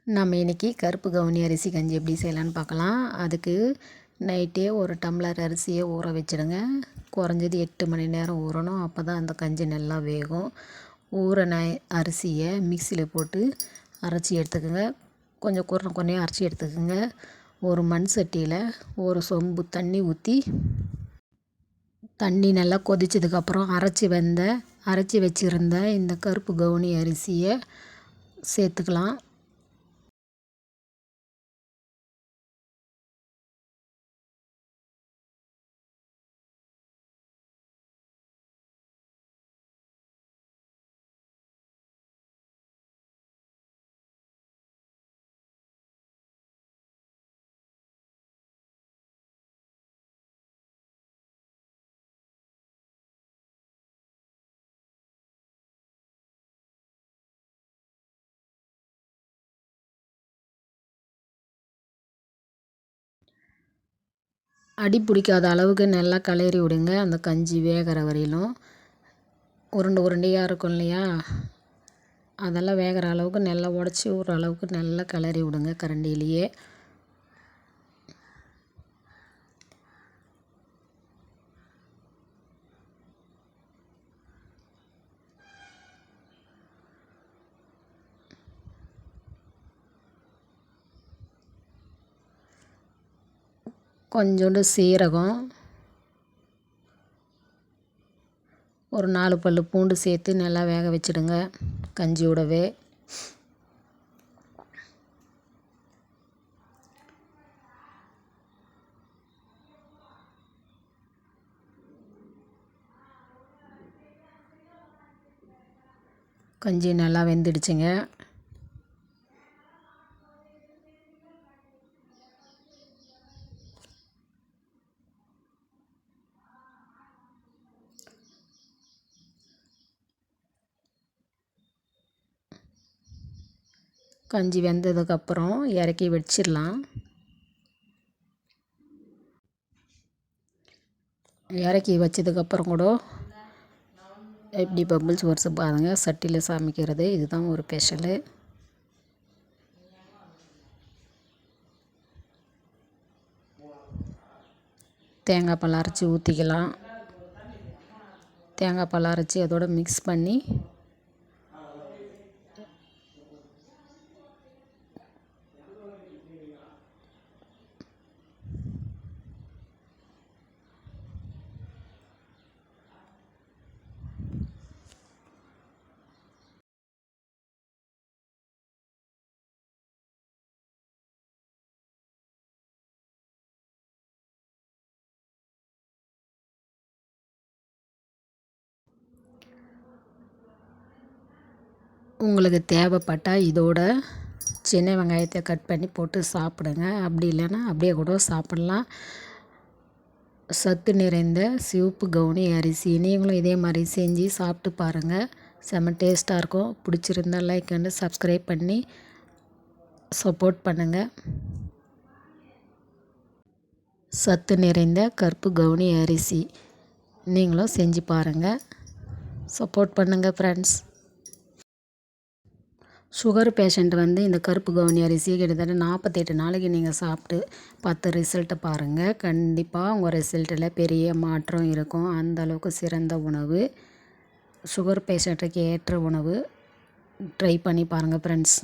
நம்ம இன்றைக்கி கருப்பு கவுனி அரிசி கஞ்சி எப்படி செய்யலான்னு பார்க்கலாம். அதுக்கு நைட்டே ஒரு டம்ளர் அரிசியை ஊற வச்சுடுங்க. குறைஞ்சது 8 மணி நேரம் ஊறணும். அப்போ தான் அந்த கஞ்சி நல்லா வேகும். ஊறின அரிசியை மிக்சியில் போட்டு அரைச்சி எடுத்துக்கோங்க. கொஞ்சம் குறையாக அரைச்சி எடுத்துக்கோங்க. ஒரு மண் சட்டியில் ஒரு சொம்பு தண்ணி ஊற்றி, தண்ணி நல்லா கொதிச்சதுக்கப்புறம் அரைச்சி வச்சுருந்த இந்த கருப்பு கவுனி அரிசியை சேர்த்துக்கலாம். அடி பிடிக்காத அளவுக்கு நல்லா கிளறி விடுங்க. அந்த கஞ்சி வேகிற வரையிலும் உருண்டையாக இருக்கும் இல்லையா, அதெல்லாம் வேகிற அளவுக்கு நல்லா உடச்சி விட்ற அளவுக்கு நல்லா கிளறி விடுங்க கரண்டியிலேயே. கொஞ்சோண்டு சீரகம், ஒரு 4 பல் பூண்டு சேர்த்து நல்லா வேக வச்சுடுங்க கஞ்சியோடவே. கஞ்சி நல்லா வெந்துடுச்சுங்க. கஞ்சி வெந்ததுக்கப்புறம் இறக்கி வச்சிடலாம். இறக்கி வச்சதுக்கப்புறம் கூட எப்படி பபிள்ஸ் வருது பாருங்கள். சட்டியில் சமைக்கிறது இதுதான் ஒரு ஸ்பெஷலு. தேங்காய் பால் அரைச்சி ஊற்றிக்கலாம். தேங்காய் பால் அரைச்சி அதோட மிக்ஸ் பண்ணி உங்களுக்கு தேவைப்பட்டால் இதோட சின்ன வெங்காயத்தை கட் பண்ணி போட்டு சாப்பிடுங்க. அப்படி இல்லைன்னா அப்படியே கூட சாப்பிட்லாம். சத்து நிறைந்த சிவப்பு கவுனி அரிசி. நீங்களும் இதே மாதிரி செஞ்சு சாப்பிட்டு பாருங்கள். செம்ம டேஸ்ட்டாக இருக்கும். பிடிச்சிருந்தால் லைக் அண்ட் சப்ஸ்கிரைப் பண்ணி சப்போர்ட் பண்ணுங்கள். சத்து நிறைந்த கருப்பு கவுனி அரிசி நீங்களும் செஞ்சு பாருங்கள். சப்போர்ட் பண்ணுங்கள் ஃப்ரெண்ட்ஸ். சுகர் பேஷண்ட் இந்த கருப்பு கவுனி அரிசி கிட்டத்தட்ட 48 நாளைக்கு நீங்கள் சாப்பிட்டு 10 ரிசல்ட்டை பாருங்கள். கண்டிப்பாக உங்கள் ரிசல்ட்டில் பெரிய மாற்றம் இருக்கும். அந்தளவுக்கு சிறந்த உணவு, சுகர் பேஷண்ட்டுக்கு ஏற்ற உணவு. ட்ரை பண்ணி பாருங்கள் ஃப்ரெண்ட்ஸ்.